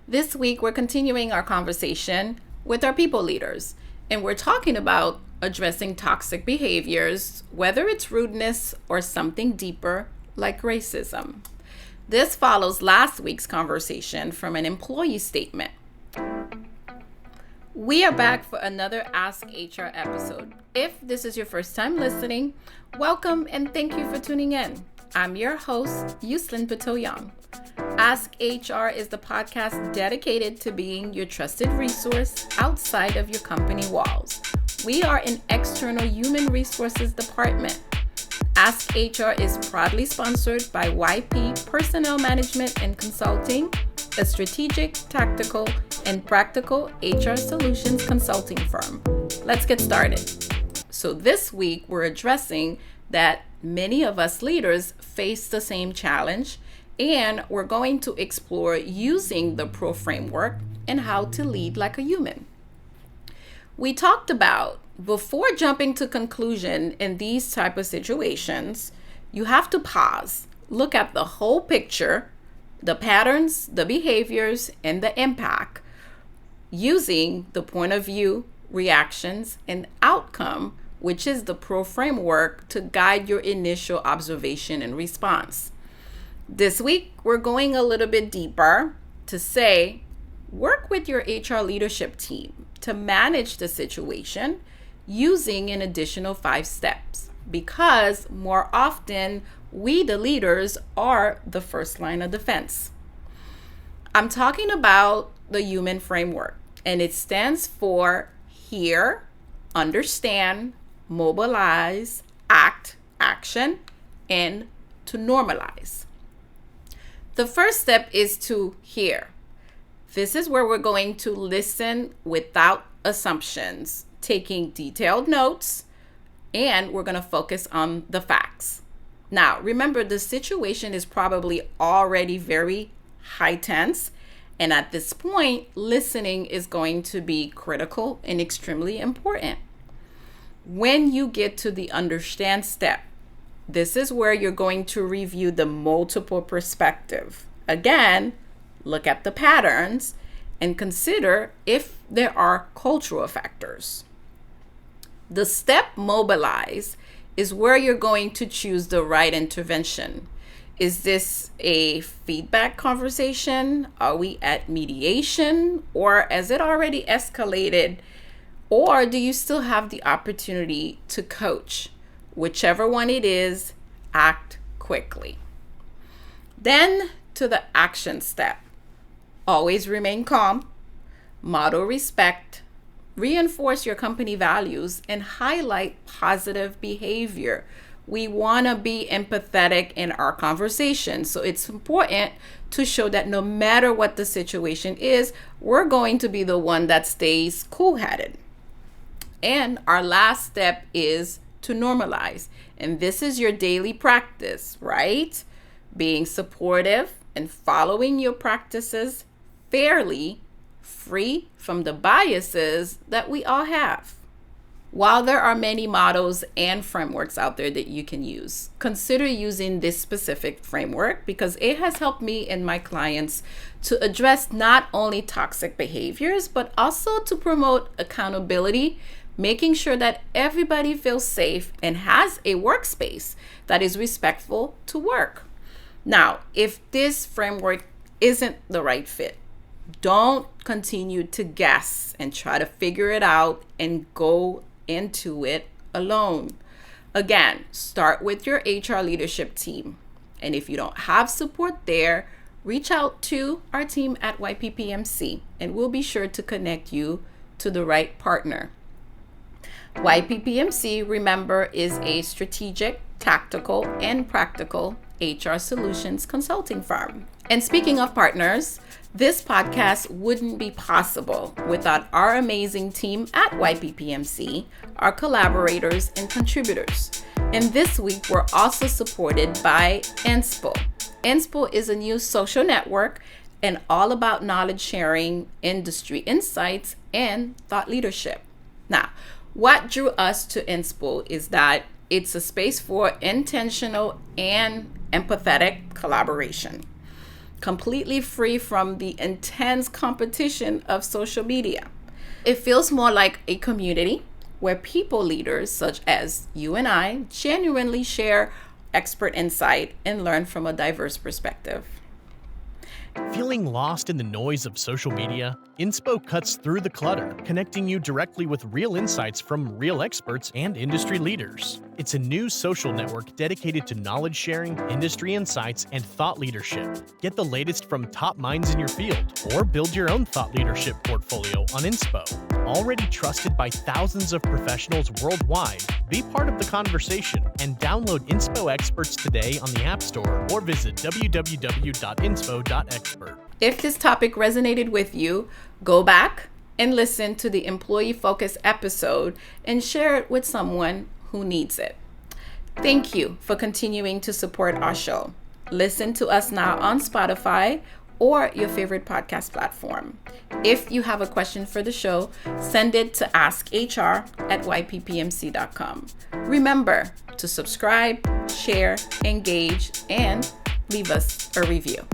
This week, we're continuing our conversation with our people leaders, and we're talking about addressing toxic behaviors, whether it's rudeness or something deeper like racism. This follows last week's conversation from an employee statement. We are back for another Ask HR episode. If this is your first time listening, welcome and thank you for tuning in. I'm your host, Yuslin Patoyang. Ask HR is the podcast dedicated to being your trusted resource outside of your company walls. We are an external human resources department. Ask HR is proudly sponsored by YP Personnel Management and Consulting, a strategic, tactical, and practical HR solutions consulting firm. Let's get started. So this week, we're addressing that many of us leaders face the same challenge, and we're going to explore using the PRO framework and how to lead like a human. We talked about before jumping to conclusion in these type of situations, you have to pause, look at the whole picture, the patterns, the behaviors, and the impact, using the point of view, reactions, and outcome, which is the PRO framework, to guide your initial observation and response. This week, we're going a little bit deeper to say, work with your HR leadership team to manage the situation using an additional 5 steps, because more often, we, the leaders, are the first line of defense. I'm talking about the H.U.M.A.N framework, and it stands for hear, understand, mobilize, act, action, and to normalize. The first step is to hear. This is where we're going to listen without assumptions, taking detailed notes, and we're going to focus on the facts. Now, remember, the situation is probably already very high tense, and at this point, listening is going to be critical and extremely important. When you get to the understand step, this is where you're going to review the multiple perspective. Again, look at the patterns and consider if there are cultural factors. The step mobilize is where you're going to choose the right intervention. Is this a feedback conversation? Are we at mediation? Or has it already escalated? Or do you still have the opportunity to coach? Whichever one it is, act quickly. Then to the action step. Always remain calm, model respect, reinforce your company values, and highlight positive behavior. We want to be empathetic in our conversation. So it's important to show that no matter what the situation is, we're going to be the one that stays cool-headed. And our last step is to normalize. And this is your daily practice, right? Being supportive and following your practices fairly, free from the biases that we all have. While there are many models and frameworks out there that you can use, consider using this specific framework because it has helped me and my clients to address not only toxic behaviors, but also to promote accountability, making sure that everybody feels safe and has a workspace that is respectful to work. Now, if this framework isn't the right fit, don't continue to guess and try to figure it out and go into it alone. Again, start with your HR leadership team. And if you don't have support there, reach out to our team at YPPMC and we'll be sure to connect you to the right partner. YPPMC, remember, is a strategic, tactical, and practical HR solutions consulting firm. And speaking of partners, this podcast wouldn't be possible without our amazing team at YPPMC, our collaborators and contributors. And this week, we're also supported by Inspo. Inspo is a new social network and all about knowledge sharing, industry insights, and thought leadership. Now, what drew us to Inspo is that it's a space for intentional and empathetic collaboration. completely free from the intense competition of social media. It feels more like a community where people leaders such as you and I genuinely share expert insight and learn from a diverse perspective. Feeling lost in the noise of social media? Inspo cuts through the clutter, connecting you directly with real insights from real experts and industry leaders. It's a new social network dedicated to knowledge sharing, industry insights, and thought leadership. Get the latest from top minds in your field, or build your own thought leadership portfolio on Inspo. Already trusted by thousands of professionals worldwide, be part of the conversation and download Inspo Experts today on the App Store or visit www.inspo.expert. If this topic resonated with you, go back and listen to the employee focus episode and share it with someone who needs it. Thank you for continuing to support our show. Listen to us now on Spotify or your favorite podcast platform. If you have a question for the show, send it to askhr@yppmc.com. Remember to subscribe, share, engage, and leave us a review.